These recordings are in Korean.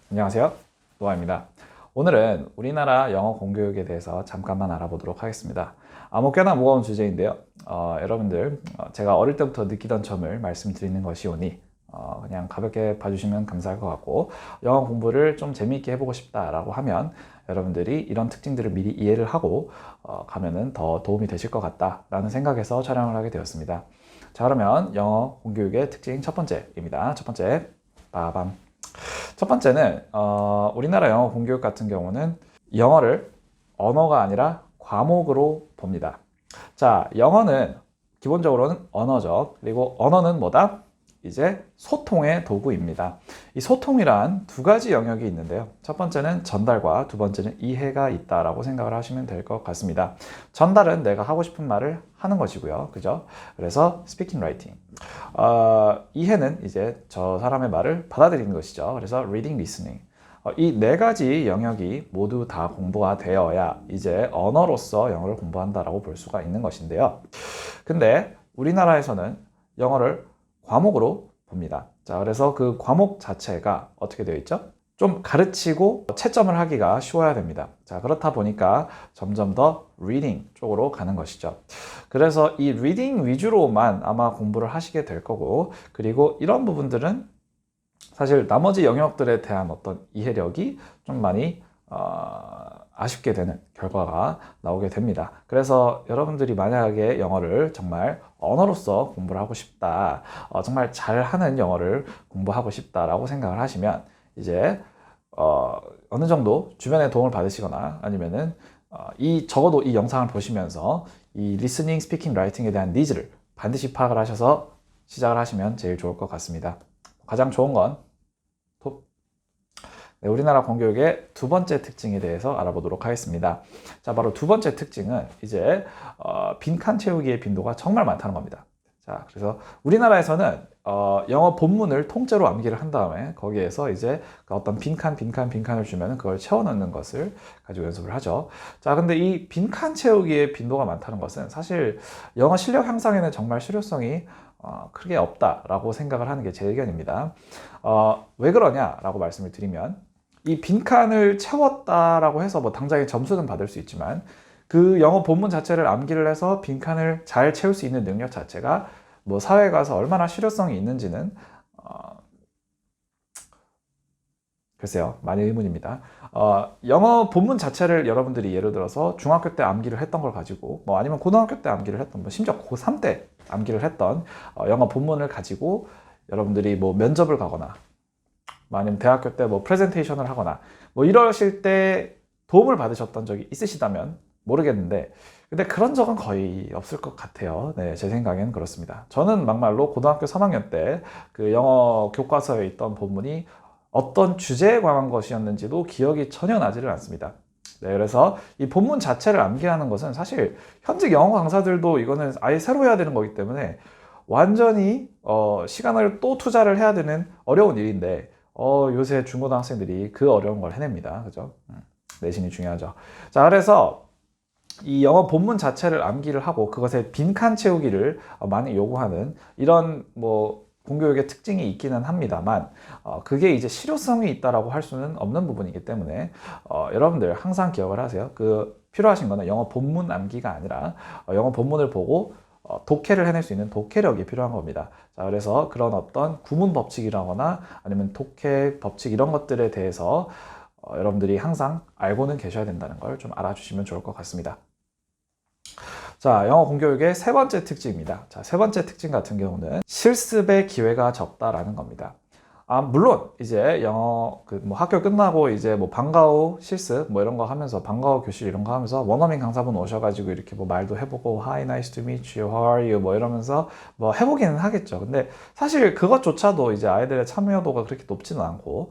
안녕하세요. 노아입니다. 오늘은 우리나라 영어 공교육에 대해서 잠깐만 알아보도록 하겠습니다. 뭐 꽤나 무거운 주제인데요. 여러분들 제가 어릴 때부터 느끼던 점을 말씀드리는 것이오니 그냥 가볍게 봐주시면 감사할 것 같고, 영어 공부를 좀 재미있게 해보고 싶다라고 하면 여러분들이 이런 특징들을 미리 이해를 하고 가면은 더 도움이 되실 것 같다라는 생각에서 촬영을 하게 되었습니다. 자, 그러면 영어 공교육의 특징 첫 번째입니다. 첫 번째, 빠밤. 첫 번째는 우리나라 영어 공교육 같은 경우는 영어를 언어가 아니라 과목으로 봅니다. 자, 영어는 기본적으로는 언어죠. 그리고 언어는 뭐다? 이제 소통의 도구입니다. 이 소통이란 두 가지 영역이 있는데요. 첫 번째는 전달과 두 번째는 이해가 있다라고 생각을 하시면 될 것 같습니다. 전달은 내가 하고 싶은 말을 하는 것이고요. 그죠? 그래서 speaking, writing. 이해는 이제 저 사람의 말을 받아들이는 것이죠. 그래서 reading, listening. 이 네 가지 영역이 모두 다 공부가 되어야 이제 언어로서 영어를 공부한다라고 볼 수가 있는 것인데요. 근데 우리나라에서는 영어를 과목으로 봅니다. 자, 그래서 그 과목 자체가 어떻게 되어 있죠? 좀 가르치고 채점을 하기가 쉬워야 됩니다. 자, 그렇다 보니까 점점 더 리딩 쪽으로 가는 것이죠. 그래서 이 리딩 위주로만 아마 공부를 하시게 될 거고, 그리고 이런 부분들은 사실 나머지 영역들에 대한 어떤 이해력이 좀 많이 아쉽게 되는 결과가 나오게 됩니다. 그래서 여러분들이 만약에 영어를 정말 언어로서 공부를 하고 싶다, 정말 잘하는 영어를 공부하고 싶다라고 생각을 하시면 이제 어느 정도 주변의 도움을 받으시거나 아니면은 적어도 이 영상을 보시면서 이 리스닝, 스피킹, 라이팅에 대한 니즈를 반드시 파악을 하셔서 시작을 하시면 제일 좋을 것 같습니다. 가장 좋은 건 네, 우리나라 공교육의 두 번째 특징에 대해서 알아보도록 하겠습니다. 자, 바로 두 번째 특징은 이제 빈칸 채우기의 빈도가 정말 많다는 겁니다. 자, 그래서 우리나라에서는 영어 본문을 통째로 암기를 한 다음에 거기에서 이제 어떤 빈칸을 주면 그걸 채워넣는 것을 가지고 연습을 하죠. 자, 근데 이 빈칸 채우기의 빈도가 많다는 것은 사실 영어 실력 향상에는 정말 실효성이 크게 없다라고 생각을 하는 게 제 의견입니다. 왜 그러냐라고 말씀을 드리면, 이 빈칸을 채웠다라고 해서 뭐 당장에 점수는 받을 수 있지만 그 영어 본문 자체를 암기를 해서 빈칸을 잘 채울 수 있는 능력 자체가 뭐 사회에 가서 얼마나 실효성이 있는지는 글쎄요, 많이 의문입니다. 영어 본문 자체를 여러분들이 예를 들어서 중학교 때 암기를 했던 걸 가지고 뭐 아니면 고등학교 때 암기를 했던, 뭐 심지어 고3 때 암기를 했던 영어 본문을 가지고 여러분들이 뭐 면접을 가거나 아니면 대학교 때 뭐 프레젠테이션을 하거나 뭐 이러실 때 도움을 받으셨던 적이 있으시다면 모르겠는데, 근데 그런 적은 거의 없을 것 같아요. 네, 제 생각엔 그렇습니다. 저는 막말로 고등학교 3학년 때 그 영어 교과서에 있던 본문이 어떤 주제에 관한 것이었는지도 기억이 전혀 나지를 않습니다. 네, 그래서 이 본문 자체를 암기하는 것은 사실 현직 영어 강사들도 이거는 아예 새로 해야 되는 거기 때문에 완전히 시간을 또 투자를 해야 되는 어려운 일인데, 요새 중고등학생들이 그 어려운 걸 해냅니다. 그죠? 내신이 중요하죠. 자, 그래서 이 영어 본문 자체를 암기를 하고 그것에 빈칸 채우기를 많이 요구하는 이런 뭐 공교육의 특징이 있기는 합니다만, 그게 이제 실효성이 있다라고 할 수는 없는 부분이기 때문에 여러분들 항상 기억을 하세요. 필요하신 거는 영어 본문 암기가 아니라 영어 본문을 보고 독해를 해낼 수 있는 독해력이 필요한 겁니다. 자, 그래서 그런 어떤 구문 법칙이라거나 아니면 독해 법칙 이런 것들에 대해서 여러분들이 항상 알고는 계셔야 된다는 걸 좀 알아주시면 좋을 것 같습니다. 자, 영어 공교육의 세 번째 특징입니다. 자, 세 번째 특징 같은 경우는 실습의 기회가 적다라는 겁니다. 물론 이제 영어 뭐 학교 끝나고 이제 뭐 방과 후 실습 뭐 이런 거 하면서, 방과 후 교실 이런 거 하면서 원어민 강사분 오셔가지고 이렇게 뭐 말도 해보고 Hi, nice to meet you, how are you 뭐 이러면서 뭐 해보기는 하겠죠. 근데 사실 그것조차도 이제 아이들의 참여도가 그렇게 높지는 않고,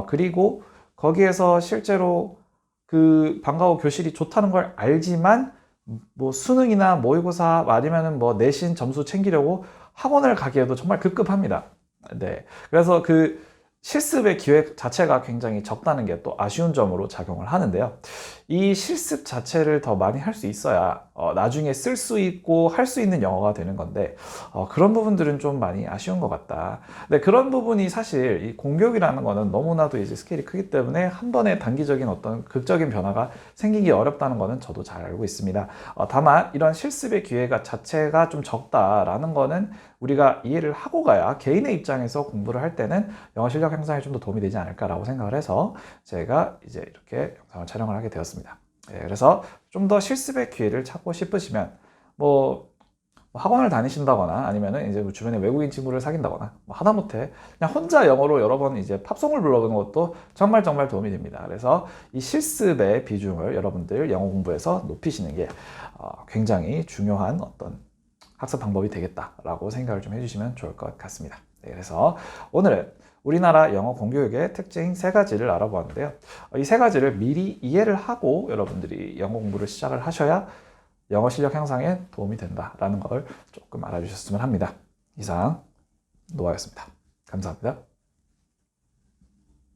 그리고 거기에서 실제로 그 방과 후 교실이 좋다는 걸 알지만 뭐 수능이나 모의고사 아니면은 뭐 내신 점수 챙기려고 학원을 가기에도 정말 급급합니다. 네. 그래서 그 실습의 기회 자체가 굉장히 적다는 게 또 아쉬운 점으로 작용을 하는데요. 이 실습 자체를 더 많이 할 수 있어야 나중에 쓸 수 있고 할 수 있는 영어가 되는 건데 그런 부분들은 좀 많이 아쉬운 것 같다. 근데 그런 부분이 사실 이 공교육이라는 거는 너무나도 이제 스케일이 크기 때문에 한 번에 단기적인 어떤 극적인 변화가 생기기 어렵다는 거는 저도 잘 알고 있습니다. 다만 이런 실습의 기회가 자체가 좀 적다라는 거는 우리가 이해를 하고 가야 개인의 입장에서 공부를 할 때는 영어 실력 향상에 좀 더 도움이 되지 않을까라고 생각을 해서 제가 이제 이렇게 영상을 촬영을 하게 되었습니다. 그래서 좀 더 실습의 기회를 찾고 싶으시면 뭐 학원을 다니신다거나 아니면은 이제 주변에 외국인 친구를 사귄다거나 하다못해 그냥 혼자 영어로 여러 번 이제 팝송을 불러보는 것도 정말 도움이 됩니다. 그래서 이 실습의 비중을 여러분들 영어 공부에서 높이시는 게 굉장히 중요한 어떤 학습 방법이 되겠다라고 생각을 좀 해주시면 좋을 것 같습니다. 그래서 오늘은 우리나라 영어 공교육의 특징 3가지를 알아보았는데요. 이 3가지를 미리 이해를 하고 여러분들이 영어 공부를 시작을 하셔야 영어 실력 향상에 도움이 된다라는 걸 조금 알아주셨으면 합니다. 이상 노아였습니다. 감사합니다.